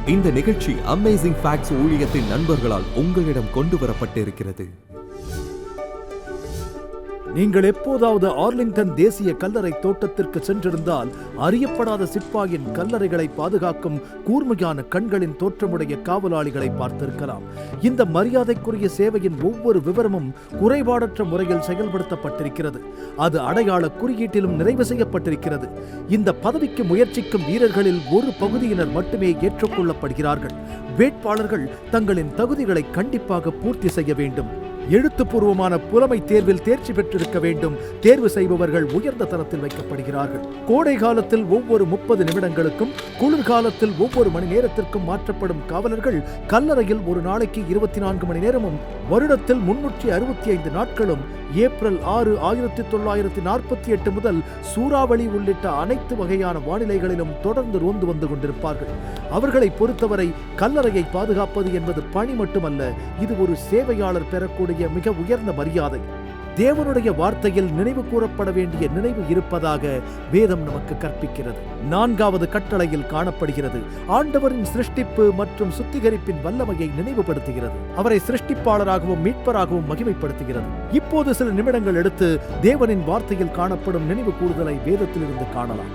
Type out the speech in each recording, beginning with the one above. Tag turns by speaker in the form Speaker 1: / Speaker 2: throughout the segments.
Speaker 1: இந்த நிகழ்ச்சி amazing facts ஊழியத்தின் நண்பர்களால் உங்களிடம் கொண்டு வரப்பட்டிருக்கிறது.
Speaker 2: நீங்கள் எப்போதாவது ஆர்லிங்டன் தேசிய கல்லறை தோட்டத்திற்கு சென்றிருந்தால் அறியப்படாத சிப்பாயின் கல்லறைகளை பாதுகாக்கும் கூர்மையான கண்களின் தோற்றமுடைய காவலாளிகளை பார்த்திருக்கலாம். இந்த மரியாதைக்குரிய சேவையின் ஒவ்வொரு விவரமும் குறைபாடற்ற முறையில் செயல்படுத்தப்பட்டிருக்கிறது. அது அடையாள குறியீட்டிலும் நிறைவு செய்யப்பட்டிருக்கிறது. இந்த பதவிக்கு முயற்சிக்கும் வீரர்களில் ஒரு பகுதியினர் மட்டுமே ஏற்றுக்கொள்ளப்படுகிறார்கள். வேட்பாளர்கள் தங்களின் தகுதிகளை கண்டிப்பாக பூர்த்தி செய்ய வேண்டும். எழுத்துப்பூர்வமான புலமை தேர்வில் தேர்ச்சி பெற்றிருக்க வேண்டும். தேர்வு செய்பவர்கள் உயர்ந்த தரத்தில் வைக்கப்படுகிறார்கள். கோடை காலத்தில் ஒவ்வொரு 30 நிமிடங்களுக்கும், குளிர்காலத்தில் ஒவ்வொரு மணி நேரத்திற்கும் மாற்றப்படும் காவலர்கள் கல்லறையில் ஒரு நாளைக்கு 24 மணி நேரமும், வருடத்தில் 365 நாட்களும், ஏப்ரல் 6, 1948 முதல் சூறாவளி உள்ளிட்ட அனைத்து வகையான வானிலைகளிலும் தொடர்ந்து ரோந்து வந்து கொண்டிருப்பார்கள். அவர்களை பொறுத்தவரை கல்லறையை பாதுகாப்பது என்பது பணி மட்டுமல்ல, இது ஒரு சேவையாளர் பெறக்கூடிய மிக உயர்ந்த மரியாதை. தேவனுடைய வார்த்தையில் நினைவு கூறப்பட வேண்டிய நினைவு இருப்பதாக வேதம் நமக்கு கற்பிக்கிறது. 4வது கட்டளையில் காணப்படுகிறது. ஆண்டவரின் சிருஷ்டிப்பு மற்றும் சுத்திகரிப்பின் வல்லமையை நினைவுபடுத்துகிறது. அவரை சிருஷ்டிப்பாளராகவும் மீட்பராகவும் மகிமைப்படுத்துகிறது. இப்போது சில நிமிடங்கள் எடுத்து தேவனின் வார்த்தையில் காணப்படும் நினைவு கூறுதலை வேதத்திலிருந்து காணலாம்.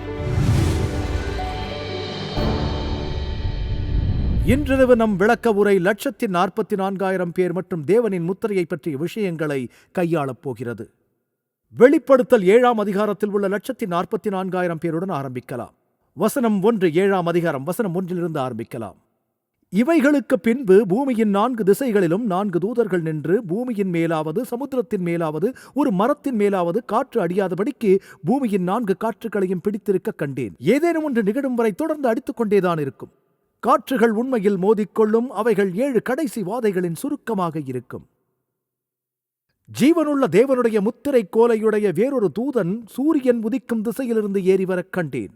Speaker 2: இன்றிரவு நம் விளக்க உரை 1,44,000 பேர் மற்றும் தேவனின் முத்திரையை பற்றிய விஷயங்களை கையாளப் போகிறது. வெளிப்படுத்தல் 7ஆம் அதிகாரத்தில் உள்ள 1,44,000 பேருடன் ஆரம்பிக்கலாம். வசனம் 1, 7ஆம் அதிகாரம் வசனம் 1 ஆரம்பிக்கலாம். இவைகளுக்கு பின்பு பூமியின் 4 திசைகளிலும் 4 தூதர்கள் நின்று, பூமியின் மேலாவது, சமுத்திரத்தின் மேலாவது, ஒரு மரத்தின் மேலாவது காற்று அடியாதபடிக்கு பூமியின் 4 காற்றுகளையும் பிடித்திருக்க கண்டேன். ஏதேனும் ஒன்று நிகழும் வரை தொடர்ந்து அடித்துக் கொண்டேதான் இருக்கும். காற்றுகள் உண்மையில் மோதிக்கொள்ளும். அவைகள் 7 கடைசி வாதைகளின் சுருக்கமாக இருக்கும். ஜீவனுள்ள தேவனுடைய முத்திரை கோலையுடைய வேறொரு தூதன் சூரியன் உதிக்கும் திசையிலிருந்து ஏறி வரக் கண்டேன்.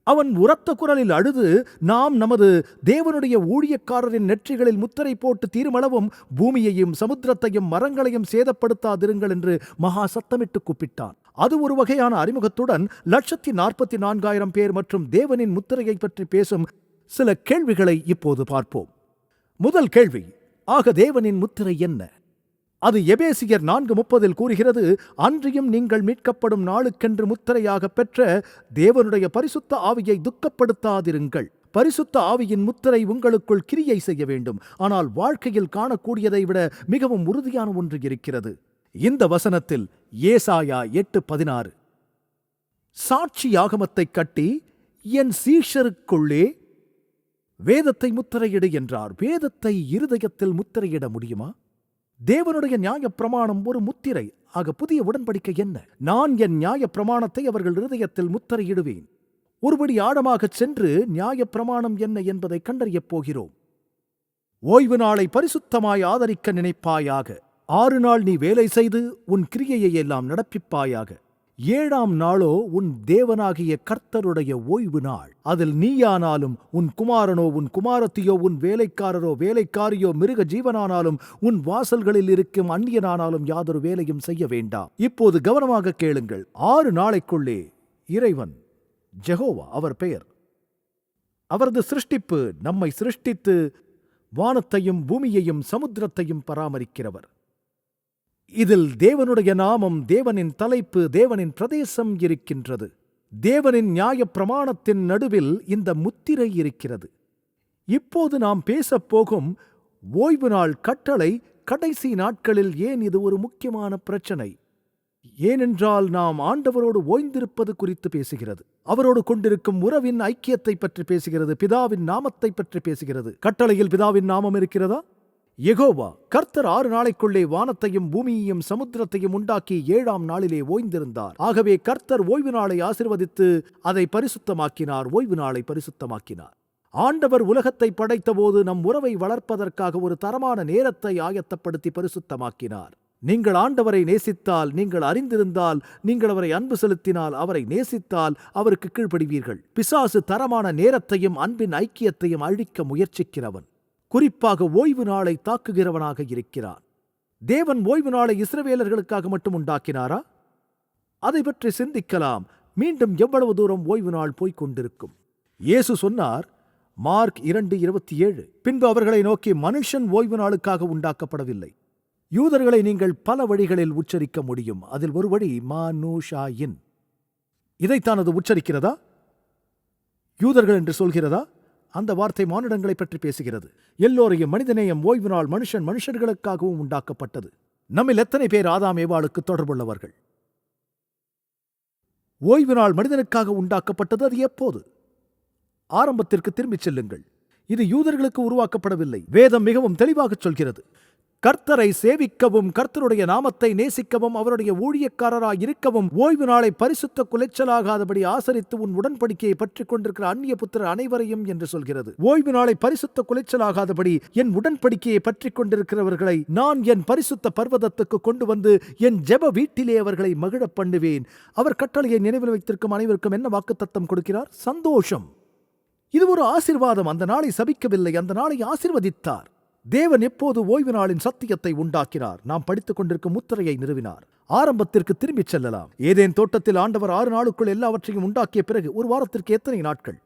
Speaker 2: அவன் உரத்த குரலில் அழுது, நாம் நமது தேவனுடைய ஊழியக்காரரின் நெற்றிகளில் முத்திரை போட்டு தீருமளவும் பூமியையும் சமுத்திரத்தையும் மரங்களையும் சேதப்படுத்தாதிருங்கள் என்று மகா சத்தமிட்டு கூப்பிட்டான். அது ஒரு வகையான அறிமுகத்துடன் 1,44,000 பேர் மற்றும் தேவனின் முத்திரையை பற்றி பேசும் சில கேள்விகளை இப்போது பார்ப்போம். முதல் கேள்வி, ஆக தேவனின் முத்திரை என்ன? அது எபேசியர் 4:30 கூறுகிறது, அன்றியும் நீங்கள் மீட்கப்படும் நாளுக்கென்று முத்திரையாக பெற்ற தேவனுடைய பரிசுத்த ஆவியை துக்கப்படுத்தாதிருங்கள். பரிசுத்த ஆவியின் முத்திரை உங்களுக்குள் கிரியை செய்ய வேண்டும். ஆனால் வாழ்க்கையில் காணக்கூடியதை விட மிகவும் உறுதியான ஒன்று இருக்கிறது. இந்த வசனத்தில் ஏசாயா 8:16, சாட்சி ஆகமத்தை கட்டி என் சீஷருக்குள்ளே வேதத்தை முத்திரையிடு என்றார். வேதத்தை இருதயத்தில் முத்திரையிட முடியுமா? தேவனுடைய நியாய பிரமாணம் ஒரு முத்திரை. ஆக புதிய உடன்படிக்கை என்ன? நான் என் நியாய பிரமாணத்தை அவர்கள் இருதயத்தில் முத்திரையிடுவேன். ஒருபடி ஆழமாகச் சென்று நியாய பிரமாணம் என்ன என்பதை கண்டறியப் போகிறோம். ஓய்வு நாளை பரிசுத்தமாய் ஆதரிக்க நினைப்பாயாக. 6 நாள் நீ வேலை செய்து உன் கிரியையை எல்லாம் நடப்பிப்பாயாக. 7ஆம் நாளோ உன் தேவனாகிய கர்த்தருடைய ஓய்வு நாள். அதில் நீயானாலும், உன் குமாரனோ உன் குமாரத்தியோ, உன் வேலைக்காரரோ வேலைக்காரியோ, மிருக ஜீவனானாலும், உன் வாசல்களில் இருக்கும் அந்நியனானாலும் யாதொரு வேலையும் செய்ய வேண்டாம். இப்போது கவனமாக கேளுங்கள். 6 நாளைக்குள்ளே இறைவன், ஜெகோவா அவர் பெயர், அவரது சிருஷ்டிப்பு, நம்மை சிருஷ்டித்து வானத்தையும் பூமியையும் சமுத்திரத்தையும் பராமரிக்கிறவர். இதில் தேவனுடைய நாமம், தேவனின் தலைப்பு, தேவனின் பிரதேசம் இருக்கின்றது. தேவனின் நியாய பிரமாணத்தின் நடுவில் இந்த முத்திரை இருக்கிறது. இப்போது நாம் பேசப்போகும் ஓய்வு நாள் கட்டளை கடைசி நாட்களில் ஏன் இது ஒரு முக்கியமான பிரச்சனை? ஏனென்றால் நாம் ஆண்டவரோடு ஓய்ந்திருப்பது குறித்து பேசுகிறது. அவரோடு கொண்டிருக்கும் உறவின் ஐக்கியத்தை பற்றி பேசுகிறது. பிதாவின் நாமத்தை பற்றி பேசுகிறது. கட்டளையில் பிதாவின் நாமம் இருக்கிறதா? யெகோவா கர்த்தர் 6 நாளைக்குள்ளே வானத்தையும் பூமியையும் சமுத்திரத்தையும் உண்டாக்கி 7ஆம் நாளிலே ஓய்ந்திருந்தார். ஆகவே கர்த்தர் ஓய்வு நாளை ஆசீர்வதித்து அதை பரிசுத்தமாக்கினார். ஓய்வு நாளை பரிசுத்தமாக்கினார். ஆண்டவர் உலகத்தை படைத்தபோது நம் உறவை வளர்ப்பதற்காக ஒரு தரமான நேரத்தை ஆயத்தப்படுத்தி பரிசுத்தமாக்கினார். நீங்கள் ஆண்டவரை நேசித்தால், நீங்கள் அறிந்திருந்தால், நீங்கள் அவரை அன்பு செலுத்தினால், அவரை நேசித்தால் அவருக்கு கீழ்ப்படிவீர்கள். பிசாசு தரமான நேரத்தையும் அன்பின் ஐக்கியத்தையும் அழிக்க முயற்சிக்கிறவன். குறிப்பாக ஓய்வு நாளை தாக்குகிறவனாக இருக்கிறான். தேவன் ஓய்வு நாளை இஸ்ரவேலர்களுக்காக மட்டும் உண்டாக்கினாரா? அதை பற்றி சிந்திக்கலாம். மீண்டும் எவ்வளவு தூரம் ஓய்வு நாள் போய்கொண்டிருக்கும்? இயேசு சொன்னார், மார்க் 2:27. பின்பு அவர்களை நோக்கி, மனுஷன் ஓய்வு நாளுக்காக உண்டாக்கப்படவில்லை. யூதர்களை நீங்கள் பல வழிகளில் உச்சரிக்க முடியும். அதில் ஒரு வழி மானுஷாயின். இதைத்தான் அது உச்சரிக்கிறதா? யூதர்கள் என்று சொல்கிறதா? அந்த வார்த்தை மானிடங்களை பற்றி பேசுகிறது. எல்லோரையும் மனிதநேயம் ஓய்வு நாள் மனுஷர்களுக்காகவும் உண்டாக்கப்பட்டது. நம்மில் எத்தனை பேர் ஆதாம் ஏவாளுக்கு தொடர்புள்ளவர்கள்? ஓய்வு நாள் மனிதனுக்காக உண்டாக்கப்பட்டது. அது எப்போது? ஆரம்பத்திற்கு திரும்பிச் செல்லுங்கள். இது யூதர்களுக்கு உருவாக்கப்படவில்லை. வேதம் மிகவும் தெளிவாக சொல்கிறது, கர்த்தரை சேவிக்கவும் கர்த்தருடைய நாமத்தை நேசிக்கவும் அவருடைய ஊழியக்காரராய் இருக்கவும் ஓய்வு நாளை பரிசுத்த குலைச்சலாகாதபடி ஆசரித்து உன் உடன்படிக்கையை பற்றிக் கொண்டிருக்கிற அந்நிய புத்திரர் அனைவரையும் என்று சொல்கிறது. ஓய்வு நாளை பரிசுத்த குலைச்சலாகாதபடி என் உடன்படிக்கையை பற்றிக் கொண்டிருக்கிறவர்களை நான் என் பரிசுத்த பர்வதத்துக்கு கொண்டு வந்து என் ஜெப வீட்டிலே அவர்களை மகிழப் பண்ணுவேன். அவர் கட்டளையை நினைவில் வைத்திருக்கும் அனைவருக்கும் என்ன வாக்குத்தத்தம் கொடுக்கிறார்? சந்தோஷம். இது ஒரு ஆசீர்வாதம். அந்த நாளை சபிக்கவில்லை, அந்த நாளை ஆசீர்வதித்தார். தேவன் எப்போது ஓய்வு நாளின் சத்தியத்தை உண்டாக்கினார்? நாம் படித்துக் கொண்டிருக்கும் முத்திரையை நிறுவினார். ஆரம்பத்திற்கு திரும்பிச் செல்லலாம். ஏதேன் தோட்டத்தில் ஆண்டவர் 6 நாளுக்குள் எல்லாவற்றையும் உண்டாக்கிய பிறகு ஒரு வாரத்திற்கு எத்தனை நாட்கள்?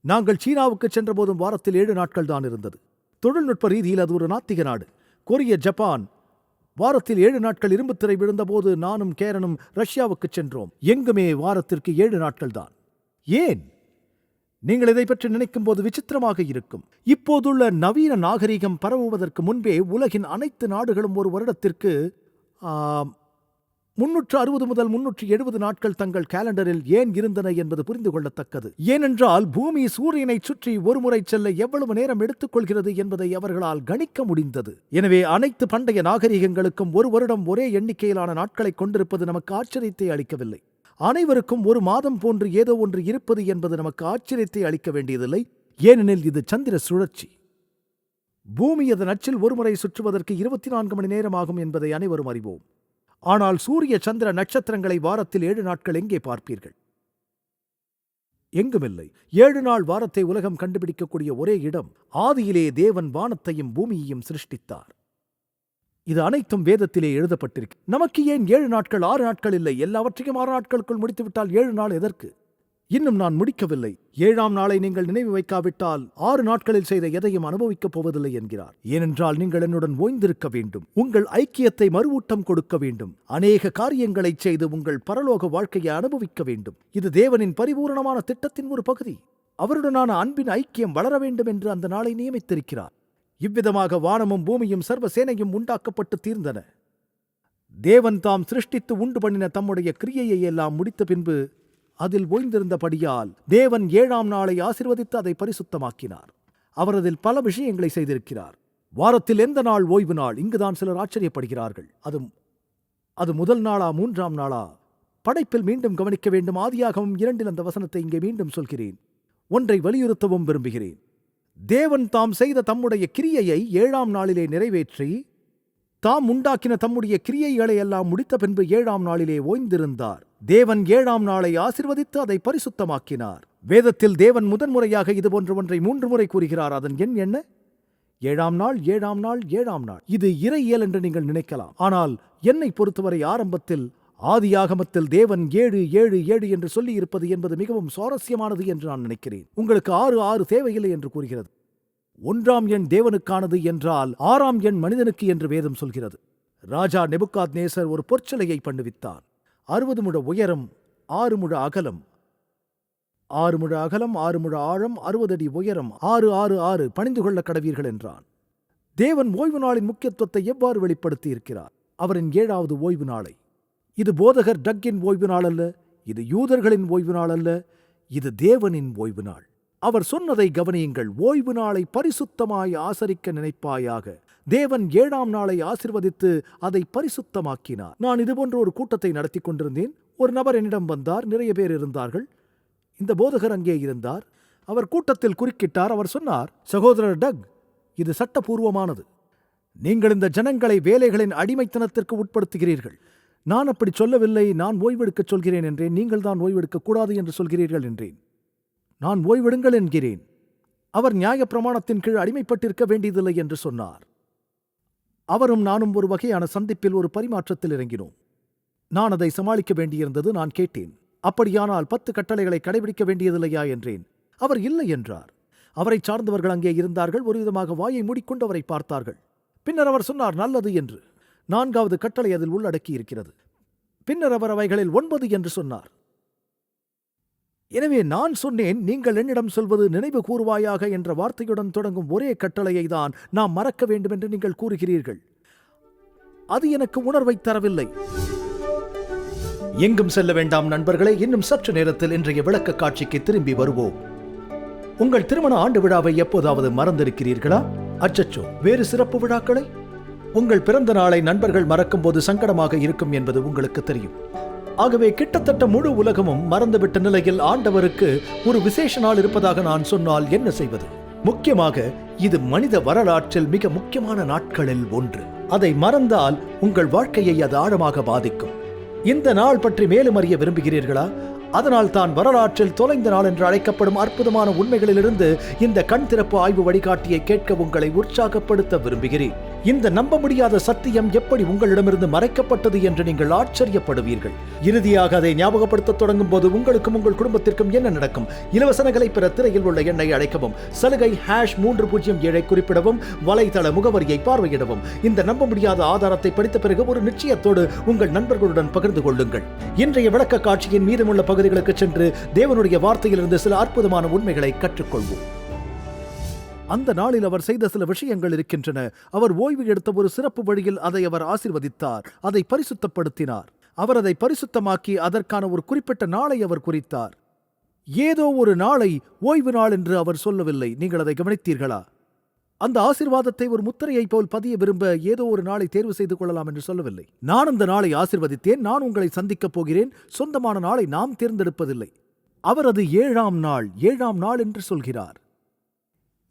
Speaker 2: நாங்கள் சீனாவுக்கு சென்ற போதும் வாரத்தில் 7 நாட்கள் தான் இருந்தது. தொழில்நுட்ப ரீதியில் அது ஒரு நாத்திக நாடு. கொரிய, ஜப்பான் வாரத்தில் 7 நாட்கள் இரும்புத்திரை விழுந்தபோது நானும் கேரனும் ரஷ்யாவுக்கு சென்றோம். எங்குமே வாரத்திற்கு 7 நாட்கள் தான். ஏன்? நீங்கள் இதை பற்றி நினைக்கும் போது விசித்திரமாக இருக்கும். இப்போதுள்ள நவீன நாகரிகம் பரவுவதற்கு முன்பே உலகின் அனைத்து நாடுகளும் ஒரு வருடத்திற்கு 360 முதல் 370 நாட்கள் தங்கள் கேலண்டரில் ஏன் இருந்தன என்பது புரிந்து கொள்ளத்தக்கது. ஏனென்றால் பூமி சூரியனை சுற்றி ஒருமுறை செல்ல எவ்வளவு நேரம் எடுத்துக்கொள்கிறது என்பதை அவர்களால் கணிக்க முடிந்தது. எனவே அனைத்து பண்டைய நாகரிகங்களுக்கும் ஒரு வருடம் ஒரே எண்ணிக்கையிலான நாட்களை கொண்டிருப்பது நமக்கு ஆச்சரியத்தை அளிக்கவில்லை. அனைவருக்கும் ஒரு மாதம் போன்று ஏதோ ஒன்று இருப்பது என்பது நமக்கு ஆச்சரியத்தை அளிக்க வேண்டியதில்லை. ஏனெனில் இது சந்திர சுழற்சி. பூமி அதன் அச்சில் ஒருமுறை சுற்றுவதற்கு 24 மணி நேரம் ஆகும் என்பதை அனைவரும் அறிவோம். ஆனால் சூரிய சந்திர நட்சத்திரங்களை வாரத்தில் 7 நாட்கள் எங்கே பார்ப்பீர்கள்? எங்குமில்லை. 7 நாள் வாரத்தை உலகம் கண்டுபிடிக்கக்கூடிய ஒரே இடம். ஆதியிலே தேவன் வானத்தையும் பூமியையும் சிருஷ்டித்தார். இது அனைத்தும் வேதத்திலே எழுதப்பட்டிருக்கு. நமக்கு ஏன் 7 நாட்கள் 6 நாட்கள் இல்லை? எல்லாவற்றையும் 6 நாட்களுக்குள் முடித்துவிட்டால் 7 நாள் எதற்கு? இன்னும் நான் முடிக்கவில்லை. 7ஆம் நாளை நீங்கள் நினைவு வைக்காவிட்டால் 6 நாட்களில் செய்த எதையும் அனுபவிக்கப் போவதில்லை என்கிறார். ஏனென்றால் நீங்கள் என்னுடன் ஓய்ந்திருக்க வேண்டும், உங்கள் ஐக்கியத்தை மறுவூட்டம் கொடுக்க வேண்டும், அநேக காரியங்களை செய்து உங்கள் பரலோக வாழ்க்கையை அனுபவிக்க வேண்டும். இது தேவனின் பரிபூரணமான திட்டத்தின் ஒரு பகுதி. அவருடனான அன்பின் ஐக்கியம் வளர வேண்டும் என்று அந்த நாளை நியமித்திருக்கிறார். இவ்விதமாக வானமும் பூமியும் சர்வ சேனையும் உண்டாக்கப்பட்டு தீர்ந்தன. தேவன் தாம் சிருஷ்டித்து உண்டு பண்ணின தம்முடைய கிரியையை எல்லாம் முடித்த பின்பு அதில் ஓய்ந்திருந்தபடியால் தேவன் 7ஆம் நாளை ஆசீர்வதித்து அதை பரிசுத்தமாக்கினார். அவர் அதில் பல விஷயங்களை செய்திருக்கிறார். வாரத்தில் எந்த நாள் ஓய்வு நாள்? இங்குதான் சிலர் ஆச்சரியப்படுகிறார்கள். அது முதல் நாளா 3ஆம் நாளா? படைப்பில் மீண்டும் கவனிக்க வேண்டும். ஆதியாகமம் 2 அந்த வசனத்தை இங்கே மீண்டும் சொல்கிறேன். ஒன்றை வலியுறுத்தவும் விரும்புகிறேன். தேவன் தாம் செய்த தம்முடைய கிரியையை 7ஆம் நாளிலே நிறைவேற்றி தாம் உண்டாக்கின தம்முடைய கிரியைகளை எல்லாம் முடித்த பின்பு 7ஆம் நாளிலே ஓய்ந்திருந்தார். தேவன் 7ஆம் நாளை ஆசீர்வதித்து அதை பரிசுத்தமாக்கினார். வேதத்தில் தேவன் முதன்முறையாக இது போன்ற ஒன்றை 3 முறை கூறுகிறார். அதன் எண் என்ன? 7ஆம் நாள், 7ஆம் நாள், 7ஆம் நாள். இது இறையியல் என்று நீங்கள் நினைக்கலாம். ஆனால் என்னை பொறுத்தவரை ஆரம்பத்தில் ஆதியாகமத்தில் தேவன் 7 7 7 என்று சொல்லி இருப்பது என்பது மிகவும் சுவாரஸ்யமானது என்று நான் நினைக்கிறேன். உங்களுக்கு 6 6 தேவையில்லை என்று கூறுகிறது. 1ஆம் எண் தேவனுக்கானது என்றால் 6ஆம் எண் மனிதனுக்கு என்று வேதம் சொல்கிறது. ராஜா நெபுகாத்நேசர் ஒரு பொற்சிலையை பண்ணுவித்தான். 60 முழ உயரம், 6 முழ அகலம், 6 முழ அகலம், 6 முழ ஆழம், 60 அடி உயரம், 6 6 6 பணிந்து கொள்ள கடவீர்கள் என்றான். தேவன் ஓய்வு நாளின் முக்கியத்துவத்தை எவ்வாறு வெளிப்படுத்தி இருக்கிறார்? அவரின் 7வது ஓய்வு நாளை. இது போதகர் டக்கின் ஓய்வு நாள் அல்ல, இது யூதர்களின் ஓய்வு நாள் அல்ல, இது தேவனின் ஓய்வு நாள். அவர் சொன்னதை கவனியுங்கள். ஓய்வு நாளை பரிசுத்தமாய் ஆசரிக்க நினைப்பாயாக. தேவன் 7ஆம் நாளை ஆசீர்வதித்து அதை பரிசுத்தமாக்கினார். நான் இதுபோன்ற ஒரு கூட்டத்தை நடத்தி கொண்டிருந்தேன். ஒரு நபர் என்னிடம் வந்தார். நிறைய பேர் இருந்தார்கள். இந்த போதகர் அங்கே இருந்தார். அவர் கூட்டத்தில் குறுக்கிட்டார். அவர் சொன்னார், சகோதரர் டக், இது சட்டபூர்வமானது. நீங்கள் இந்த ஜனங்களை வேலைகளின் அடிமைத்தனத்திற்கு உட்படுத்துகிறீர்கள். நான் அப்படி சொல்லவில்லை. நான் ஓய்வெடுக்கச் சொல்கிறேன் என்றேன். நீங்கள் தான் ஓய்வெடுக்கக் கூடாது என்று சொல்கிறீர்கள் என்றேன். நான் ஓய்வெடுங்கள் என்கிறேன். அவர் நியாயப்பிரமாணத்தின் கீழ் அடிமைப்பட்டிருக்க வேண்டியதில்லை என்று சொன்னார். அவரும் நானும் ஒரு வகையான சந்திப்பில் ஒரு பரிமாற்றத்தில் இறங்கினோம். நான் அதை சமாளிக்க வேண்டியிருந்தது. நான் கேட்டேன், அப்படியானால் 10 கட்டளைகளை கடைபிடிக்க வேண்டியதில்லையா என்றேன். அவர் இல்லை என்றார். அவரை சார்ந்தவர்கள் அங்கே இருந்தார்கள். ஒரு விதமாக வாயை மூடிக்கொண்டு அவரை பார்த்தார்கள். பின்னர் அவர் சொன்னார், நல்லது என்று. 4வது கட்டளை அதில் உள்ளடக்கி இருக்கிறது. பின்னர் அவர் அவைகளில் 9 என்று சொன்னார். எனவே நான் சொன்னேன், நீங்கள் என்னிடம் சொல்வது நினைவு கூறுவாயாக என்ற வார்த்தையுடன் தொடங்கும் ஒரே கட்டளையை தான் நாம் மறக்க வேண்டும் என்று நீங்கள் கூறுகிறீர்கள். அது எனக்கு உணர்வை தரவில்லை. எங்கும் செல்ல வேண்டாம் நண்பர்களே. இன்னும் சற்று நேரத்தில் இன்றைய விளக்க காட்சிக்கு திரும்பி வருவோம். உங்கள் திருமண ஆண்டு விழாவை எப்போதாவது மறந்திருக்கிறீர்களா? அச்சச்சோ, வேறு சிறப்பு விழாக்களை? உங்கள் பிறந்த நாளை நண்பர்கள் மறக்கும் போது சங்கடமாக இருக்கும் என்பது உங்களுக்கு தெரியும். ஆகவே கிட்டத்தட்ட முழு உலகமும் மறந்துவிட்ட நிலையில் ஆண்டவருக்கு ஒரு விசேஷ நாள் இருப்பதாக நான் சொன்னால் என்ன செய்வது? முக்கியமாக இது மனித வரலாற்றில் மிக முக்கியமான நாட்களில் ஒன்று. அதை மறந்தால் உங்கள் வாழ்க்கையை அது ஆழமாக பாதிக்கும். இந்த நாள் பற்றி மேலும் அறிய விரும்புகிறீர்களா? அதனால் தான் வரலாற்றில் தொலைந்த நாள் என்று அழைக்கப்படும் அற்புதமான உண்மைகளிலிருந்து இந்த கண் திறப்பு ஆய்வு வழிகாட்டியை கேட்க உங்களை உற்சாகப்படுத்த விரும்புகிறேன். இந்த நம்ப முடியாத சத்தியம் எப்படி உங்களிடமிருந்து மறைக்கப்பட்டது என்று நீங்கள் ஆச்சரியப்படுவீர்கள். இறுதியாக அதை ஞாபகப்படுத்த தொடங்கும் போது உங்களுக்கும் உங்கள் குடும்பத்திற்கும் என்ன நடக்கும்? இலவசங்களை பெற திரையில் உள்ள எண்ணை அழைக்கவும், சலுகை #307 குறிப்பிடவும், வலைதள முகவரியை பார்வையிடவும். இந்த நம்ப முடியாத ஆதாரத்தை படித்த பிறகு ஒரு நிச்சயத்தோடு உங்கள் நண்பர்களுடன் பகிர்ந்து கொள்ளுங்கள். இன்றைய விளக்க காட்சியின் மீதமுள்ள பகுதிகளுக்கு சென்று தேவனுடைய வார்த்தையிலிருந்து சில அற்புதமான உண்மைகளை கற்றுக்கொள்வோம். அந்த நாளில் அவர் செய்த சில விஷயங்கள் இருக்கின்றன. அவர் ஓய்வு எடுத்த ஒரு சிறப்பு வழியில் அதை அவர் ஆசீர்வதித்தார், அதை பரிசுத்தப்படுத்தினார். அவர் அதை பரிசுத்தமாக்கி அதற்கான ஒரு குறிப்பிட்ட நாளை அவர் குறித்தார். ஏதோ ஒரு நாளை ஓய்வு நாள் என்று அவர் சொல்லவில்லை. நீங்கள் அதை கவனித்தீர்களா? அந்த ஆசீர்வாதத்தை ஒரு முத்திரையை போல் பதிய விரும்ப ஏதோ ஒரு நாளை தேர்வு செய்து கொள்ளலாம் என்று சொல்லவில்லை. நான் அந்த நாளை ஆசீர்வதித்தேன், நான் உங்களை சந்திக்கப் போகிறேன். சொந்தமான நாளை நாம் தேர்ந்தெடுப்பதில்லை. அவர் அது 7ஆம் நாள் என்று சொல்கிறார்.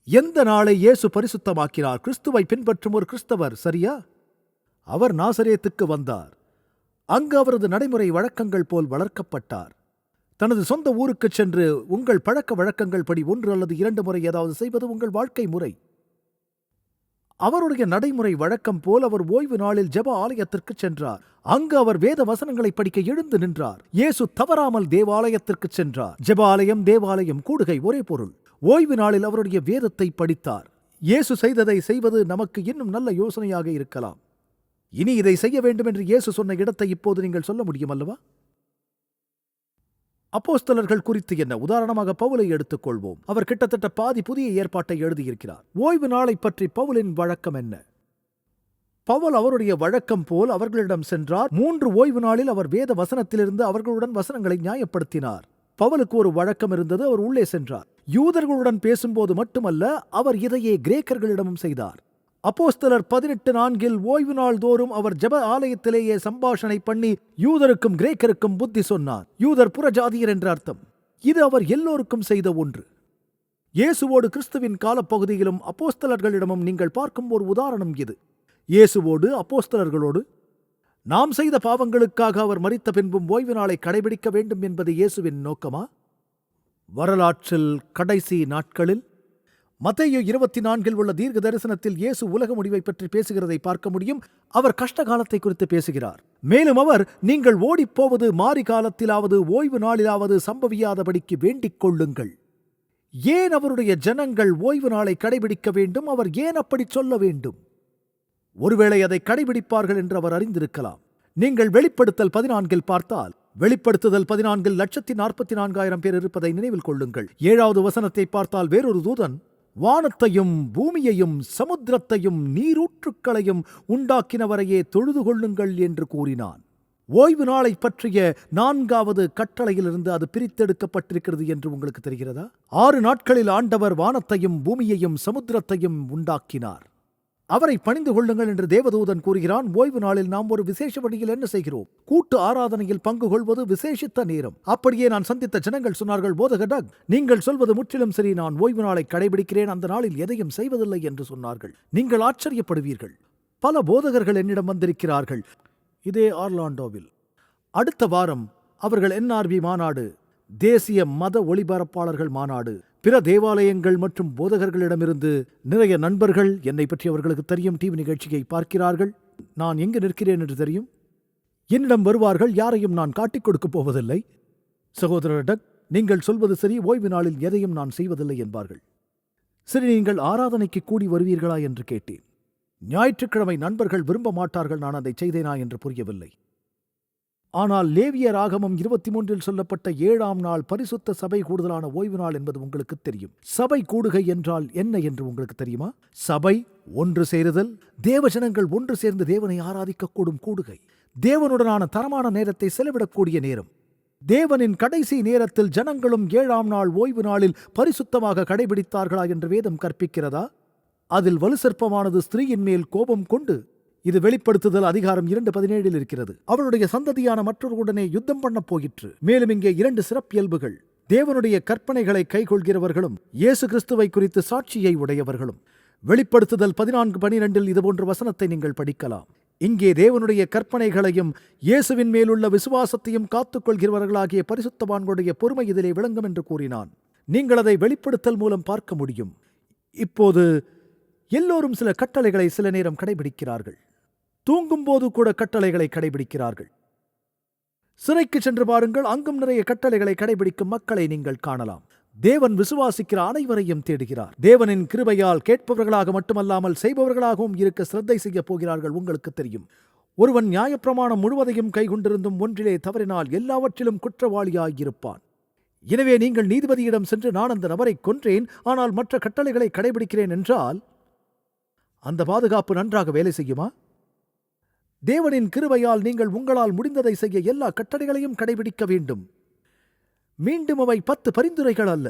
Speaker 2: எந்த நாளை இயேசு பரிசுத்தமாக்கினார்? கிறிஸ்துவை பின்பற்றும் ஒரு கிறிஸ்தவர், சரியா? அவர் நாசரேத்துக்கு வந்தார். அங்கு அவரது நடைமுறை வழக்கங்கள் போல் வளர்க்கப்பட்டார். தனது சொந்த ஊருக்குச் சென்று உங்கள் பழக்க வழக்கங்கள் படி 1 அல்லது 2 முறை ஏதாவது செய்வது உங்கள் வாழ்க்கை முறை. அவருடைய நடைமுறை வழக்கம் போல் அவர் ஓய்வு நாளில் ஜெப ஆலயத்திற்கு சென்றார். அங்கு அவர் வேத வசனங்களை படிக்க எழுந்து நின்றார். இயேசு தவறாமல் தேவாலயத்திற்கு சென்றார். ஜெப ஆலயம், தேவாலயம், கூடுகை ஒரே பொருள். ஓய்வு நாளில் அவருடைய வேதத்தை படித்தார். இயேசு செய்ததை செய்வது நமக்கு இன்னும் நல்ல யோசனையாக இருக்கலாம். இனி இதை செய்ய வேண்டும் என்று இயேசு சொன்ன இடத்தை இப்போது நீங்கள் சொல்ல முடியும் அல்லவா? அப்போஸ்தலர்கள் குறித்து என்ன? உதாரணமாக பவுலை எடுத்துக்கொள்வோம். அவர் கிட்டத்தட்ட பாதி புதிய ஏற்பாட்டை எழுதியிருக்கிறார். ஓய்வு நாளை பற்றி பவுலின் வழக்கம் என்ன? பவுல் அவருடைய வழக்கம் போல் அவர்களிடம் சென்றார். 3 ஓய்வு நாளில் அவர் வேத வசனத்திலிருந்து அவர்களுடன் வசனங்களை நியாயப்படுத்தினார். பவுலுக்கு ஒரு வழக்கம் இருந்தது. அவர் உள்ளே சென்றார். யூதர்களுடன் பேசும்போது மட்டுமல்ல, அவர் இதையே கிரேக்கர்களிடமும் செய்தார். அப்போஸ்தலர் 18:4 ஓய்வு நாள் தோறும் அவர் ஜெப ஆலயத்திலேயே சம்பாஷணை பண்ணி யூதருக்கும் கிரேக்கருக்கும் புத்தி சொன்னார். யூதர் புறஜாதியர் என்ற அர்த்தம். இது அவர் எல்லோருக்கும் செய்த ஒன்று. இயேசுவோடு கிறிஸ்துவின் காலப்பகுதியிலும் அப்போஸ்தலர்களிடமும் நீங்கள் பார்க்கும் ஒரு உதாரணம் இது. இயேசுவோடு அப்போஸ்தலர்களோடு நாம் செய்த பாவங்களுக்காக அவர் மரித்த பின்பும் ஓய்வு நாளை கடைபிடிக்க வேண்டும் என்பது இயேசுவின் நோக்கமா? வரலாற்றில் கடைசி நாட்களில் மத்தேயு 24 உள்ள தீர்க்க தரிசனத்தில் இயேசு உலக முடிவை பற்றி பேசுகிறதை பார்க்க முடியும். அவர் கஷ்ட காலத்தை குறித்து பேசுகிறார். மேலும் அவர், நீங்கள் ஓடிப்போவது மாறி காலத்திலாவது ஓய்வு நாளிலாவது சம்பவியாதபடிக்கு வேண்டிக் கொள்ளுங்கள். ஏன் அவருடைய ஜனங்கள் ஓய்வு நாளை கடைபிடிக்க வேண்டும்? அவர் ஏன் அப்படி சொல்ல வேண்டும்? ஒருவேளை அதை கடைபிடிப்பார்கள் என்று அவர் அறிந்திருக்கலாம். நீங்கள் வெளிப்படுத்தல் 14 பார்த்தால், வெளிப்படுத்துதல் 14 144,000 பேர் இருப்பதை நினைவில் கொள்ளுங்கள். 7வது வசனத்தை பார்த்தால், வேறொரு தூதன் வானத்தையும் பூமியையும் சமுத்திரத்தையும் நீரூற்றுக்களையும் உண்டாக்கினவரையே தொழுது கொள்ளுங்கள் என்று கூறினான். ஓய்வு நாளை பற்றிய 4வது கட்டளையிலிருந்து அது பிரித்தெடுக்கப்பட்டிருக்கிறது என்று உங்களுக்கு தெரிகிறதா? 6 நாட்களில் ஆண்டவர் வானத்தையும் பூமியையும் சமுத்திரத்தையும் உண்டாக்கினார். அவரை பணிந்து கொள்ளுங்கள் என்று தேவதூதன் கூறுகிறான். ஓய்வு நாளில் நாம் ஒரு விசேஷ வழியில் என்ன செய்கிறோம்? கூட்டு ஆராதனையில் பங்கு கொள்வது விசேஷித்த நேரம். அப்படியே நான் சந்தித்த ஜனங்கள் சொன்னார்கள், போதகர் டக், நீங்கள் சொல்வது முற்றிலும் சரி, நான் ஓய்வு நாளை கடைபிடிக்கிறேன், அந்த நாளில் எதையும் செய்வதில்லை என்று சொன்னார்கள். நீங்கள் ஆச்சரியப்படுவீர்கள். பல போதகர்கள் என்னிடம் வந்திருக்கிறார்கள். இதே ஆர்லாண்டோவில். அடுத்த வாரம் அவர்கள் NRB மாநாடு, தேசிய மத ஒளிபரப்பாளர்கள் மாநாடு, பிற தேவாலயங்கள் மற்றும் போதகர்களிடமிருந்து நிறைய நண்பர்கள், என்னை பற்றி அவர்களுக்கு தெரியும், டிவி நிகழ்ச்சியை பார்க்கிறார்கள், நான் எங்கு நிற்கிறேன் என்று தெரியும், என்னிடம் வருவார்கள். யாரையும் நான் காட்டிக் கொடுக்கப் போவதில்லை. சகோதரர் டக், நீங்கள் சொல்வது சரி, ஓய்வு நாளில் எதையும் நான் செய்வதில்லை என்பார்கள். சரி, நீங்கள் ஆராதனைக்கு கூடி வருவீர்களா என்று கேட்டேன். ஞாயிற்றுக்கிழமை நண்பர்கள் விரும்ப மாட்டார்கள், நான் அதை செய்தேனா என்று புரியவில்லை. ஆனால் லேவியர் ஆகமம் 23 சொல்லப்பட்ட 7ஆம் நாள் பரிசுத்த சபை கூடுதலான ஓய்வு நாள் என்பது உங்களுக்கு தெரியும். சபை கூடுகை என்றால் என்ன என்று உங்களுக்கு தெரியுமா? சபை ஒன்று சேருதல், தேவஜனங்கள் ஒன்று சேர்ந்து தேவனை ஆராதிக்கக்கூடும் கூடுகை, தேவனுடனான தரமான நேரத்தை செலவிடக்கூடிய நேரம். தேவனின் கடைசி நேரத்தில் ஜனங்களும் 7ஆம் நாள் ஓய்வு நாளில் பரிசுத்தமாக கடைபிடித்தார்களா என்று வேதம் கற்பிக்கிறதா? அதில் வலுசற்பமானது ஸ்திரீயின் மேல் கோபம் கொண்டு, இது வெளிப்படுத்துதல் அதிகாரம் 2:17 இருக்கிறது, அவளுடைய சந்ததியான மற்றொருடனே யுத்தம் பண்ண போயிற்று. மேலும் இங்கே 2 சிறப்பியல்புகள், தேவனுடைய கற்பனைகளை கைக்கொள்கிறவர்களும் இயேசு கிறிஸ்துவை குறித்து சாட்சியை உடையவர்களும். வெளிப்படுத்துதல் 14:12 இதுபோன்ற வசனத்தை நீங்கள் படிக்கலாம். இங்கே தேவனுடைய கற்பனைகளையும் இயேசுவின் மேலுள்ள விசுவாசத்தையும் காத்துக்கொள்கிறவர்களாகிய பரிசுத்தவான்களுடைய பொறுமை இதிலே விளங்கும் என்று கூறினான். நீங்கள் அதை வெளிப்படுத்தல் மூலம் பார்க்க முடியும். இப்போது எல்லோரும் சில கட்டளைகளை சில நேரம் கடைபிடிக்கிறார்கள். தூங்கும்போது கூட கட்டளைகளை கடைபிடிக்கிறார்கள். சிறைக்கு சென்று பாருங்கள், அங்கும் நிறைய கட்டளைகளை கடைபிடிக்கும் மக்களை நீங்கள் காணலாம். தேவன் விசுவாசிக்கிற அனைவரையும் தேடுகிறார். தேவனின் கிருபையால் கேட்பவர்களாக மட்டுமல்லாமல் செய்பவர்களாகவும் இருக்க சிரத்தை செய்ய போகிறார்கள். உங்களுக்கு தெரியும், ஒருவன் நியாயப்பிரமாணம் முழுவதையும் கைகொண்டிருந்தும் ஒன்றிலே தவறினால் எல்லாவற்றிலும் குற்றவாளியாயிருப்பான். எனவே நீங்கள் நீதிபதியிடம் சென்று, நான் அந்த நபரை கொன்றேன், ஆனால் மற்ற கட்டளைகளை கடைபிடிக்கிறேன் என்றால் அந்த பாதுகாப்பு நன்றாக வேலை செய்யுமா? தேவனின் கிருபையால் நீங்கள் உங்களால் முடிந்ததை செய்ய எல்லா கட்டளைகளையும் கடைபிடிக்க வேண்டும். மீண்டும் அவை 10 பரிந்துரைகள் அல்ல.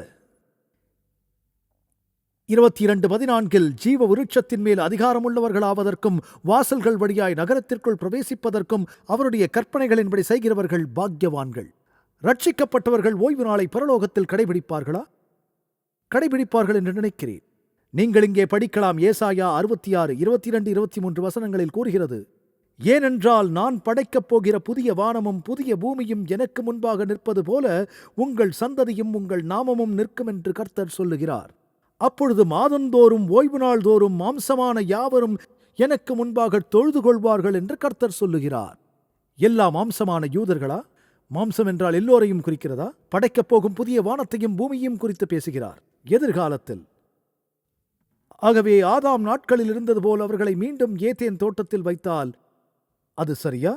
Speaker 2: 22:14 ஜீவ விருட்சத்தின் மேல் அதிகாரமுள்ளவர்களாவதற்கும் வாசல்கள் வழியாய் நகரத்திற்குள் பிரவேசிப்பதற்கும் அவருடைய கற்பனைகளின்படி செய்கிறவர்கள் பாக்கியவான்கள். ரட்சிக்கப்பட்டவர்கள் ஓய்வு நாளை பரலோகத்தில் கடைபிடிப்பார்களா? கடைபிடிப்பார்கள் என்று நினைக்கிறேன். நீங்கள் இங்கே படிக்கலாம். ஏசாயா 66, 22, 23 வசனங்களில் கூறுகிறது, ஏனென்றால் நான் படைக்கப் போகிற புதிய வானமும் புதிய பூமியும் எனக்கு முன்பாக நிற்பது போல உங்கள் சந்ததியும் உங்கள் நாமமும் நிற்கும் என்று கர்த்தர் சொல்லுகிறார். அப்பொழுது மாதந்தோறும் ஓய்வு நாள் தோறும் மாம்சமான யாவரும் எனக்கு முன்பாக தொழுது கொள்வார்கள் என்று கர்த்தர் சொல்லுகிறார். எல்லா மாம்சமான யூதர்களா? மாம்சம் என்றால் எல்லோரையும் குறிக்கிறதா? படைக்கப் போகும் புதிய வானத்தையும் பூமியையும் குறித்து பேசுகிறார் எதிர்காலத்தில். ஆகவே ஆதாம் நாட்களில் இருந்தது போல் அவர்களை மீண்டும் ஏதேன் தோட்டத்தில் வைத்தால் அது சரியா?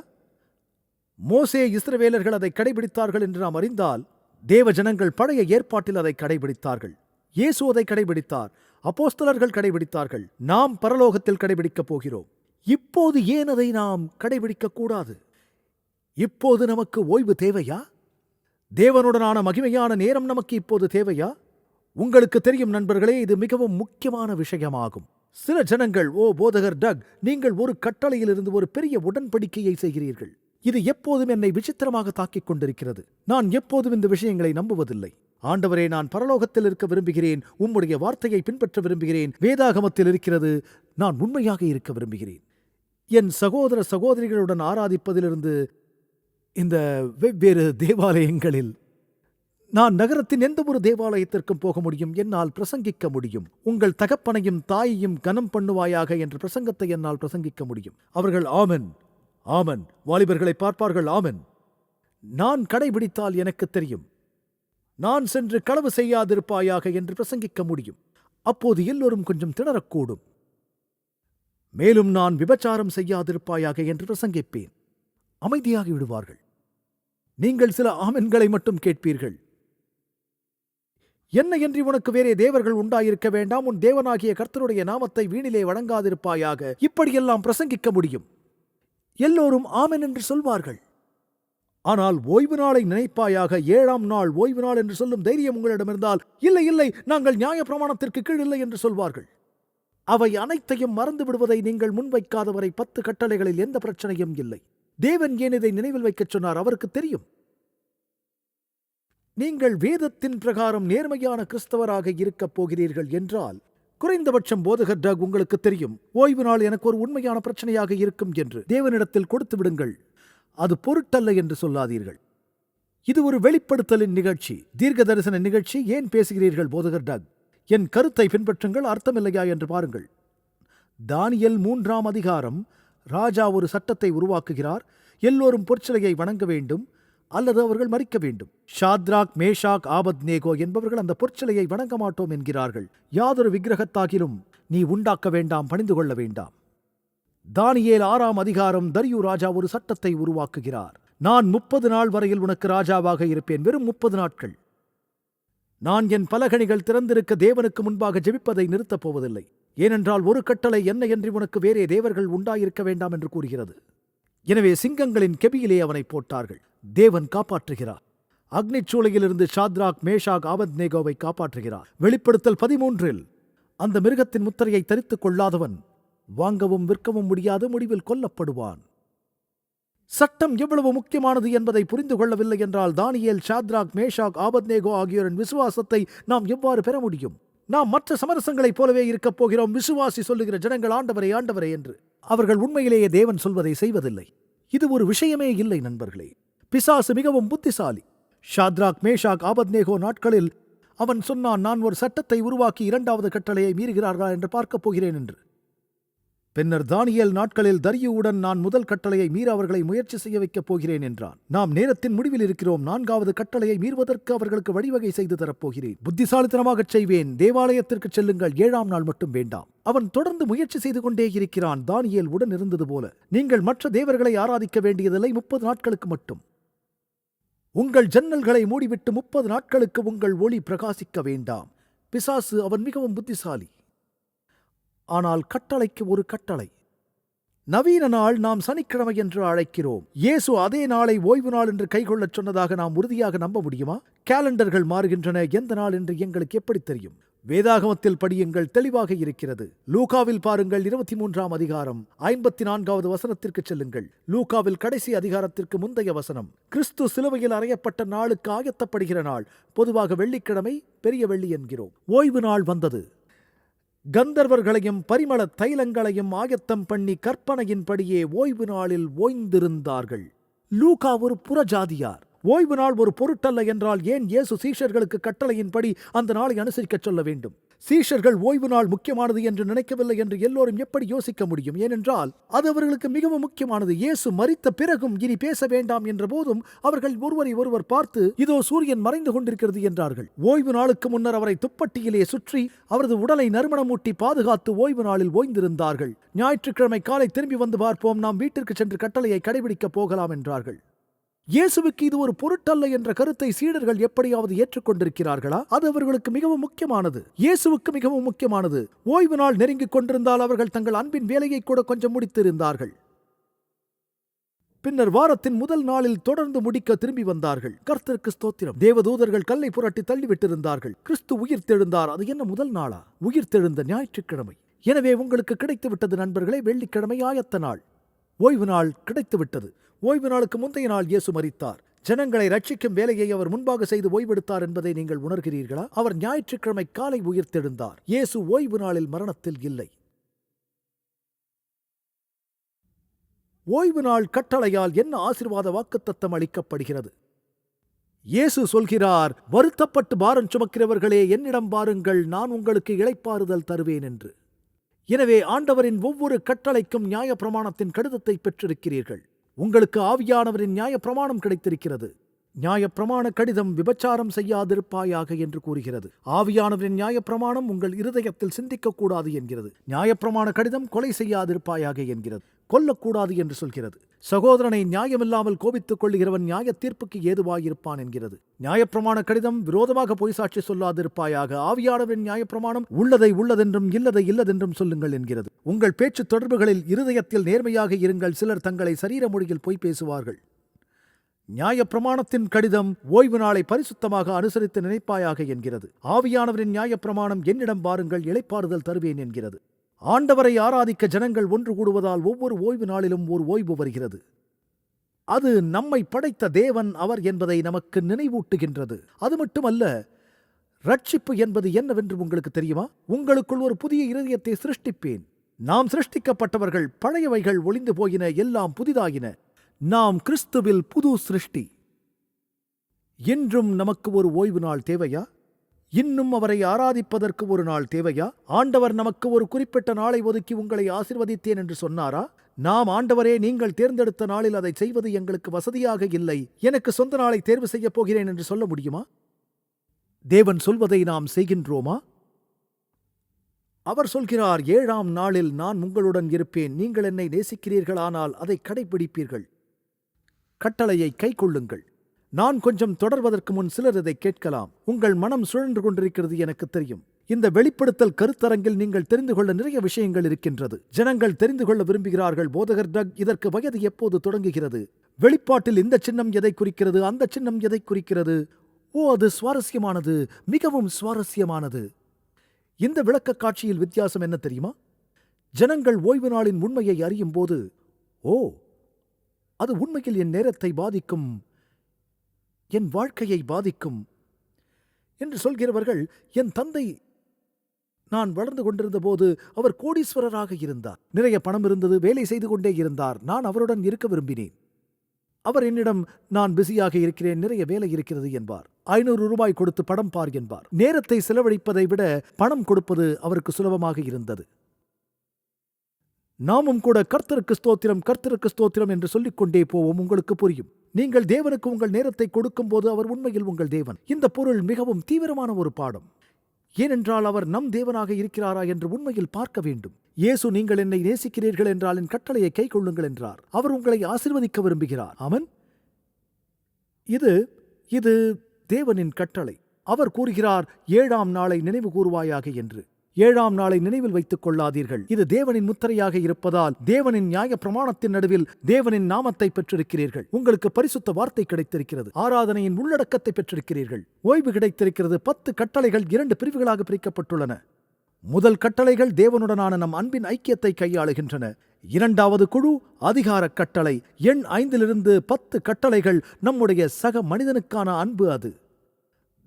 Speaker 2: மோசே இஸ்ரவேலர்கள் அதை கடைபிடித்தார்கள் என்று நாம் அறிந்தால், தேவ ஜனங்கள் பழைய ஏற்பாட்டில் அதை கடைபிடித்தார்கள். இயேசு அதை கடைபிடித்தார், அப்போஸ்தலர்கள் கடைபிடித்தார்கள். நாம் பரலோகத்தில் கடைபிடிக்கப் போகிறோம். இப்போது ஏன் அதை நாம் கடைபிடிக்க கூடாது? இப்போது நமக்கு ஓய்வு தேவையா? தேவனுடனான மகிமையான நேரம் நமக்கு இப்போது தேவையா? உங்களுக்கு தெரியும் நண்பர்களே, இது மிகவும் முக்கியமான விஷயமாகும். சில ஜனங்கள், ஓ போதகர் டக், நீங்கள் ஒரு கட்டளையிலிருந்து ஒரு பெரிய உடன்படிக்கையை செய்கிறீர்கள். இது எப்போதும் என்னை விசித்திரமாக தாக்கிக் கொண்டிருக்கிறது. நான் எப்போதும் இந்த விஷயங்களை நம்புவதில்லை. ஆண்டவரே, நான் பரலோகத்தில் இருக்க விரும்புகிறேன், உம்முடைய வார்த்தையை பின்பற்ற விரும்புகிறேன், வேதாகமத்தில் இருக்கிறது, நான் உண்மையாக இருக்க விரும்புகிறேன். என் சகோதர சகோதரிகளுடன் ஆராதிப்பதிலிருந்து இந்த வெவ்வேறு தேவாலயங்களில் நான் நகரத்தின் எந்த ஒரு தேவாலயத்திற்கும் போக முடியும், என்னால் பிரசங்கிக்க முடியும். உங்கள் தகப்பனையும் தாயையும் கனம் பண்ணுவாயாக என்ற பிரசங்கத்தை என்னால் பிரசங்கிக்க முடியும். அவர்கள் ஆமென் ஆமென், வாலிபர்களை பார்ப்பார்கள், ஆமென். நான் கடைபிடித்தால் எனக்கு தெரியும், நான் சென்று களவு செய்யாதிருப்பாயாக என்று பிரசங்கிக்க முடியும். அப்போது எல்லோரும் கொஞ்சம் திணறக்கூடும். மேலும் நான் விபச்சாரம் செய்யாதிருப்பாயாக என்று பிரசங்கிப்பேன். அமைதியாகி விடுவார்கள். நீங்கள் சில ஆமென்களை மட்டும் கேட்பீர்கள். என்னையன்றி உனக்கு வேறே தேவர்கள் உண்டாயிருக்க வேண்டாம், உன் தேவனாகிய கர்த்தருடைய நாமத்தை வீணிலே வணங்காதிருப்பாயாக, இப்படியெல்லாம் பிரசங்கிக்க முடியும். எல்லோரும் ஆமென் என்று சொல்வார்கள். ஆனால் ஓய்வு நாளை நினைப்பாயாக, 7ஆம் நாள் ஓய்வு நாள் என்று சொல்லும் தைரியம் உங்களிடம் இருந்தால், இல்லை இல்லை, நாங்கள் நியாய பிரமாணத்திற்கு கீழ் இல்லை என்று சொல்வார்கள். அவை அனைத்தையும் மறந்து விடுவதை நீங்கள் முன்வைக்காதவரை 10 கட்டளைகளில் எந்த பிரச்சனையும் இல்லை. தேவன் ஏன் இதை நினைவில் வைக்கச் சொன்னார்? அவருக்கு தெரியும். நீங்கள் வேதத்தின் பிரகாரம் நேர்மையான கிறிஸ்தவராக இருக்கப் போகிறீர்கள் என்றால், குறைந்தபட்சம் போதகர் டக், உங்களுக்கு தெரியும், ஓய்வு நாள் எனக்கு ஒரு உண்மையான பிரச்சனையாக இருக்கும் என்று தேவனிடத்தில் கொடுத்து விடுங்கள். அது பொருட்டல்ல என்று சொல்லாதீர்கள். இது ஒரு வெளிப்படுத்தலின் நிகழ்ச்சி, தீர்க்க தரிசன நிகழ்ச்சி. ஏன் பேசுகிறீர்கள் போதகர் டக்? என் கருத்தை பின்பற்றுங்கள், அர்த்தமில்லையா என்று பாருங்கள். தானியேல் 3ஆம் அதிகாரம், ராஜா ஒரு சட்டத்தை உருவாக்குகிறார். எல்லோரும் பொற்சிலையை வணங்க வேண்டும். அல்லது அவர்கள் மரிக்க வேண்டும். ஷாத்ராக், மேஷாக், ஆபத்நேகோ என்பவர்கள் அந்த பொற்சிலையை வணங்க மாட்டோம் என்கிறார்கள். யாதொரு விக்கிரகத்தாகிலும் நீ உண்டாக்க வேண்டாம், பணிந்து கொள்ள வேண்டாம். தானியேல் 6ஆம் அதிகாரம். தரியு ராஜா ஒரு சட்டத்தை உருவாக்குகிறார். நான் 30 நாள் வரையில் உனக்கு ராஜாவாக இருப்பேன். வெறும் 30 நாட்கள். நான் என் பலகணிகள் திறந்திருக்க தேவனுக்கு முன்பாக ஜெபிப்பதை நிறுத்தப் போவதில்லை. ஏனென்றால் ஒரு கட்டளை என்னையன்றி உனக்கு வேறே தேவர்கள் உண்டாயிருக்க வேண்டாம் என்று கூறுகிறது. எனவே சிங்கங்களின் கெபியிலே அவனை போட்டார்கள். தேவன் காப்பாற்றுகிறார். அக்னிச்சூளையிலிருந்து ஷாத்ராக், மேஷாக், ஆபத்நேகோவை காப்பாற்றுகிறார். வெளிப்படுத்தல் 13 அந்த மிருகத்தின் முத்திரையை தரித்துக் கொள்ளாதவன் வாங்கவும் விற்கவும் முடியாது, முடிவில் கொல்லப்படுவான். சட்டம் எவ்வளவு முக்கியமானது என்பதை புரிந்து கொள்ளவில்லை என்றால் தானியேல், ஷாத்ராக், மேஷாக், ஆபத்நேகோ ஆகியோரின் விசுவாசத்தை நாம் எவ்வாறு பெற முடியும்? நாம் மற்ற சமரசங்களைப் போலவே இருக்கப் போகிறோம். விசுவாசி சொல்லுகிற ஜனங்கள் ஆண்டவரே ஆண்டவரே என்று. அவர்கள் உண்மையிலேயே தேவன் சொல்வதை செய்வதில்லை. இது ஒரு விஷயமே இல்லை நண்பர்களே. பிசாசு மிகவும் புத்திசாலி. ஷாத்ராக், மேஷாக், ஆபத்நேகோ நாட்களில் அவன் சொன்னான், நான் ஒரு சட்டத்தை உருவாக்கி 2வது கட்டளையை மீறுகிறார்களா என்று பார்க்கப் போகிறேன் என்று. பின்னர் தானியேல் நாட்களில் தரியுவுடன் நான் முதல் கட்டளையை மீற அவர்களை முயற்சி செய்ய வைக்கப் போகிறேன் என்றான். நாம் நேரத்தின் முடிவில் இருக்கிறோம். 4வது கட்டளையை மீறுவதற்கு அவர்களுக்கு வழிவகை செய்து தரப்போகிறேன். புத்திசாலித்தனமாகச் செய்வேன். தேவாலயத்திற்கு செல்லுங்கள், 7ஆம் நாள் மட்டும் வேண்டாம். அவன் தொடர்ந்து முயற்சி செய்து கொண்டே இருக்கிறான். தானியேல் உடன் இருந்தது போல. நீங்கள் மற்ற தேவர்களை ஆராதிக்க வேண்டியதில்லை, 30 நாட்களுக்கு மட்டும். உங்கள் ஜன்னல்களை மூடிவிட்டு 30 நாட்களுக்கு உங்கள் ஒளி பிரகாசிக்க வேண்டாம். பிசாசு அவன் மிகவும் புத்திசாலி. ஆனால் கட்டளைக்கு ஒரு கட்டளை. நவீன நாள் நாம் சனிக்கிழமை என்று அழைக்கிறோம். இயேசு அதே நாளை ஓய்வு நாள் என்று கைகொள்ளச் சொன்னதாக நாம் உறுதியாக நம்ப முடியுமா? கேலண்டர்கள் மாறுகின்றன. எந்த நாள் என்று எங்களுக்கு எப்படி தெரியும்? வேதாகமத்தில் படியுங்கள், தெளிவாக இருக்கிறது. லூகாவில் பாருங்கள், 23ஆம் அதிகாரம் 54வது வசனத்திற்கு செல்லுங்கள். லூகாவில் கடைசி அதிகாரத்திற்கு முந்தைய வசனம். கிறிஸ்து சிலுவையில் அறையப்பட்ட நாளுக்கு ஆயத்தப்படுகிற நாள். பொதுவாக வெள்ளிக்கிழமை பெரிய வெள்ளி என்கிறோம். ஓய்வு நாள் வந்தது. கந்தர்வர்களையும் பரிமள தைலங்களையும் ஆயத்தம் பண்ணி கற்பனையின்படியே ஓய்வு நாளில் ஓய்ந்திருந்தார்கள். லூகா ஒரு புறஜாதியார். ஓய்வு நாள் ஒரு பொருட்டல்ல என்றால் ஏன் இயேசு சீஷர்களுக்கு கட்டளையின்படி அந்த நாளை அனுசரிக்கச் சொல்ல வேண்டும்? சீஷர்கள் ஓய்வு நாள் முக்கியமானது என்று நினைக்கவில்லை என்று எல்லோரும் எப்படி யோசிக்க முடியும்? ஏனென்றால் அது அவர்களுக்கு மிகவும் முக்கியமானது. இயேசு மரித்த பிறகும் இனி பேச வேண்டாம் என்ற போதும் அவர்கள் ஒருவரை ஒருவர் பார்த்து, இதோ சூரியன் மறைந்து கொண்டிருக்கிறது என்றார்கள். ஓய்வு நாளுக்கு முன்னர் அவரை துப்பட்டியிலே சுற்றி அவரது உடலை நறுமணமூட்டி பாதுகாத்து ஓய்வு நாளில் ஓய்ந்திருந்தார்கள். ஞாயிற்றுக்கிழமை காலை திரும்பி வந்து பார்ப்போம், நாம் வீட்டிற்கு சென்று கட்டளையை கடைபிடிக்கப் போகலாம் என்றார்கள். இயேசுவுக்கு இது ஒரு பொருட்டல்ல என்ற கருத்தை சீடர்கள் எப்படியாவது ஏற்றுக்கொண்டிருக்கிறார்களா? அது அவர்களுக்கு மிகவும் முக்கியமானது. இயேசுவுக்கு மிகவும் முக்கியமானது. ஓய்வு நாள் நெருங்கிக் கொண்டிருந்தால் அவர்கள் தங்கள் அன்பின் வேலையை கூட கொஞ்சம் முடித்திருந்தார்கள். பின்னர் வாரத்தின் முதல் நாளில் தொடர்ந்து முடிக்க திரும்பி வந்தார்கள். கர்த்தருக்கு ஸ்தோத்திரம். தேவதூதர்கள் கல்லை புரட்டி தள்ளிவிட்டிருந்தார்கள். கிறிஸ்து உயிர்த்தெழுந்தார். அது என்ன முதல் நாளா? உயிர்த்தெழுந்த ஞாயிற்றுக்கிழமை. எனவே உங்களுக்கு கிடைத்துவிட்டது நண்பர்களே, வெள்ளிக்கிழமை ஆயத்த நாள். ஓய்வு நாள் கிடைத்துவிட்டது. ஓய்வு நாளுக்கு முந்தைய நாள் இயேசு மரித்தார். ஜனங்களை ரட்சிக்கும் வேலையை அவர் முன்பாக செய்து ஓய்வெடுத்தார் என்பதை நீங்கள் உணர்கிறீர்களா? அவர் ஞாயிற்றுக்கிழமை காலை உயிர்த்தெழுந்தார். இயேசு ஓய்வு நாளில் மரணத்தில் இல்லை. ஓய்வு நாள் கட்டளையால் என்ன ஆசீர்வாத வாக்குத்தத்தம் அளிக்கப்படுகிறது? இயேசு சொல்கிறார், வருத்தப்பட்டு பாரம் சுமக்கிறவர்களே என்னிடம் வாருங்கள், நான் உங்களுக்கு இளைப்பாறுதல் தருவேன் என்று. எனவே ஆண்டவரின் ஒவ்வொரு கட்டளைக்கும் நியாயப்பிரமாணத்தின் கடிதத்தை பெற்றிருக்கிறீர்கள். உங்களுக்கு ஆவியானவரின் நியாயப்பிரமாணம் கிடைத்திருக்கிறது. நியாயப்பிரமாண கடிதம் விபச்சாரம் செய்யாதிருப்பாயாக என்று கூறுகிறது. ஆவியானவரின் நியாயப்பிரமாணம் உங்கள் இருதயத்தில் சிந்திக்கக்கூடாது என்கிறது. நியாயப்பிரமாண கடிதம் கொலை செய்யாதிருப்பாயாக என்கிறது. கொல்லக்கூடாது என்று சொல்கிறது. சகோதரனை நியாயமில்லாமல் கோபித்துக் கொள்ளுகிறவன் நியாய தீர்ப்புக்கு ஏதுவாயிருப்பான் என்கிறது. நியாயப்பிரமாண கடிதம் விரோதமாக பொய் சாட்சி சொல்லாதிருப்பாயாக. ஆவியானவரின் நியாயப்பிரமாணம் உள்ளதை உள்ளதென்றும் இல்லதை இல்லதென்றும் சொல்லுங்கள் என்கிறது. உங்கள் பேச்சு தொடர்புகளில் இருதயத்தில் நேர்மையாக இருங்கள். சிலர் தங்களை சரீர மொழியில் பொய் பேசுவார்கள். நியாயப்பிரமாணத்தின் கடிதம் ஓய்வு நாளை பரிசுத்தமாக அனுசரித்து நினைப்பாயாக என்கிறது. ஆவியானவரின் நியாயப்பிரமாணம் என்னிடம் வாருங்கள், இளைப்பாறுதல் தருவேன் என்கிறது. ஆண்டவரை ஆராதிக்க ஜனங்கள் ஒன்று கூடுவதால் ஒவ்வொரு ஓய்வு நாளிலும் ஒரு ஓய்வு வருகிறது. அது நம்மை படைத்த தேவன் அவர் என்பதை நமக்கு நினைவூட்டுகின்றது. அது மட்டுமல்ல, ரட்சிப்பு என்பது என்னவென்று உங்களுக்கு தெரியுமா? உங்களுக்குள் ஒரு புதிய இருதயத்தை சிருஷ்டிப்பேன். நாம் சிருஷ்டிக்கப்பட்டவர்கள். பழையவைகள் ஒளிந்து போயின, எல்லாம் புதிதாயின. நாம் கிறிஸ்துவில் புது சிருஷ்டி. இன்றும் நமக்கு ஒரு ஓய்வு நாள் தேவையா? இன்னும் அவரை ஆராதிப்பதற்கு ஒரு நாள் தேவையா? ஆண்டவர் நமக்கு ஒரு குறிப்பிட்ட நாளை ஒதுக்கி உங்களை ஆசீர்வதித்தேன் என்று சொன்னாரா? நாம் ஆண்டவரே, நீங்கள் தேர்ந்தெடுத்த நாளில் அதை செய்வது எங்களுக்கு வசதியாக இல்லை, எனக்கு சொந்த நாளை தேர்வு செய்யப் போகிறேன் என்று சொல்ல முடியுமா? தேவன் சொல்வதை நாம் செய்கின்றோமா? அவர் சொல்கிறார், 7ஆம் நாளில் நான் உங்களுடன் இருப்பேன், நீங்கள் என்னை நேசிக்கிறீர்களானால் அதை கடைப்பிடிப்பீர்கள், கட்டளையை கைக்கொள்ளுங்கள். நான் கொஞ்சம் தொடர்வதற்கு முன் சிலர் இதை கேட்கலாம். உங்கள் மனம் சுழன்று கொண்டிருக்கிறது, எனக்கு தெரியும். இந்த வெளிப்படுத்தல் கருத்தரங்கில் நீங்கள் தெரிந்து கொள்ள நிறைய விஷயங்கள் இருக்கின்றது. ஜனங்கள் தெரிந்து கொள்ள விரும்புகிறார்கள், போதகர் டக், இதற்கு வயது எப்போது தொடங்குகிறது? வெளிப்பாட்டில் இந்த சின்னம் எதை குறிக்கிறது, அந்த சின்னம் எதை குறிக்கிறது? ஓ, அது சுவாரஸ்யமானது, மிகவும் சுவாரஸ்யமானது. இந்த விளக்க காட்சியில் வித்தியாசம் என்ன தெரியுமா? ஜனங்கள் ஓய்வு நாளின் உண்மையை அறியும் போது, ஓ, அது உண்மையில் என் நேரத்தை பாதிக்கும், என் வாழ்க்கையை பாதிக்கும் என்று சொல்கிறவர்கள், என் தந்தை நான் வளர்ந்து கொண்டிருந்த போது அவர் கோடீஸ்வரராக இருந்தார், நிறைய பணம் இருந்தது, வேலை செய்து கொண்டே இருந்தார், நான் அவருடன் இருக்க விரும்பினேன். அவர் என்னிடம், நான் பிஸியாக இருக்கிறேன், நிறைய வேலை இருக்கிறது என்பார். 500 ரூபாய் கொடுத்து படம் பார் என்பார். நேரத்தை செலவழிப்பதை விட பணம் கொடுப்பது அவருக்கு சுலபமாக இருந்தது. நாமும் கூட கர்த்தருக்கு ஸ்தோத்திரம், கர்த்தருக்கு ஸ்தோத்திரம் என்று சொல்லிக்கொண்டே போவோம். உங்களுக்கு புரியும். நீங்கள் தேவனுக்கு உங்கள் நேரத்தை கொடுக்கும் போது அவர் உண்மையில் உங்கள் தேவன். இந்த பொருள் மிகவும் தீவிரமான ஒரு பாடம். ஏனென்றால் அவர் நம் தேவனாக இருக்கிறாரா என்று உண்மையில் பார்க்க வேண்டும். இயேசு, நீங்கள் என்னை நேசிக்கிறீர்கள் என்றால் என் கட்டளையை கை கொள்ளுங்கள் என்றார். அவர் உங்களை ஆசீர்வதிக்க விரும்புகிறார். ஆமென். இது தேவனின் கட்டளை. அவர் கூறுகிறார், 7ஆம் நாளை நினைவு கூறுவாயாக என்று. 7ஆம் நாளை நினைவில் வைத்துக் கொள்ளாதீர்கள். இது தேவனின் முத்திரையாக இருப்பதால் தேவனின் நியாய பிரமாணத்தின் நடுவில் தேவனின் நாமத்தை பெற்றிருக்கிறீர்கள். உங்களுக்கு பரிசுத்த வார்த்தை கிடைத்திருக்கிறது. ஆராதனையின் உள்ளடக்கத்தை பெற்றிருக்கிறீர்கள். ஓய்வு கிடைத்திருக்கிறது. 10 கட்டளைகள் 2 பிரிவுகளாக பிரிக்கப்பட்டுள்ளன. முதல் கட்டளைகள் தேவனுடனான நம் அன்பின் ஐக்கியத்தை கையாளுகின்றன. 2வது குழு அதிகார கட்டளை. எண் 5 10 கட்டளைகள் நம்முடைய சக மனிதனுக்கான அன்பு. அது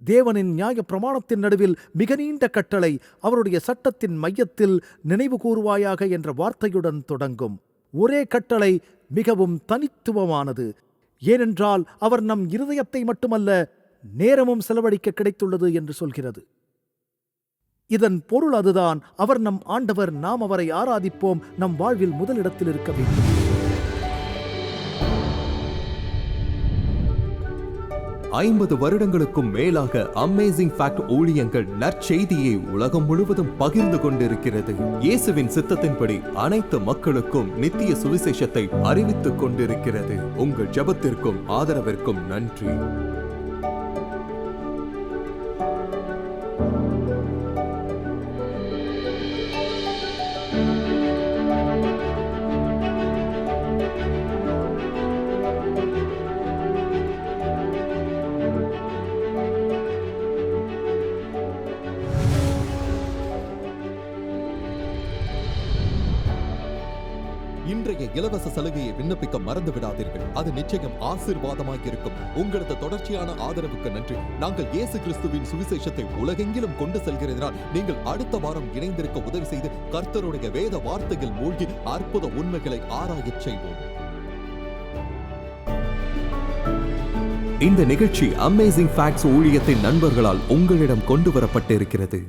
Speaker 2: தேவனின் நியாய பிரமாணத்தின் நடுவில் மிக நீண்ட கட்டளை. அவருடைய சட்டத்தின் மையத்தில் நினைவு கூறுவாயாக என்ற வார்த்தையுடன் தொடங்கும். ஒரே கட்டளை மிகவும் தனித்துவமானது. ஏனென்றால் அவர் நம் இருதயத்தை மட்டுமல்ல, நேரமும் செலவழிக்க கிடைத்துள்ளது என்று சொல்கிறது. இதன் பொருள் அதுதான், அவர் நம் ஆண்டவர், நாம் அவரை ஆராதிப்போம், நம் வாழ்வில் முதலிடத்தில் இருக்க வேண்டும்.
Speaker 1: 50 வருடங்களுக்கும் மேலாக அமேசிங் ஃபேக்ட் ஊழியங்கள் நற்செய்தியை உலகம் முழுவதும் பகிர்ந்து கொண்டிருக்கிறது. இயேசுவின் சித்தத்தின்படி அனைத்து மக்களுக்கும் நித்திய சுவிசேஷத்தை அறிவித்துக் கொண்டிருக்கிறது. உங்கள் ஜெபத்திற்கும் ஆதரவிற்கும் நன்றி. இன்றைய இலவச சலுகையை விண்ணப்பிக்க மறந்து விடாதீர்கள். அது நிச்சயம் ஆசீர்வாதமாக இருக்கும். உங்களது தொடர்ச்சியான ஆதரவுக்கு நன்றி. நாங்கள் இயேசு கிறிஸ்துவின் சுவிசேஷத்தை உலகெங்கிலும் கொண்டு செல்கிறதினால் நீங்கள் அடுத்த வாரம் இணைந்திருக்க உதவி செய்து கர்த்தருடைய வேத வார்த்தையில் மூழ்கி அற்புத உண்மைகளை ஆராயச் செய்வோம். இந்த நிகழ்ச்சி அமேசிங் ஃபேக்ட்ஸ் ஊழியத்தின் நண்பர்களால் உங்களிடம் கொண்டு வரப்பட்டிருக்கிறது.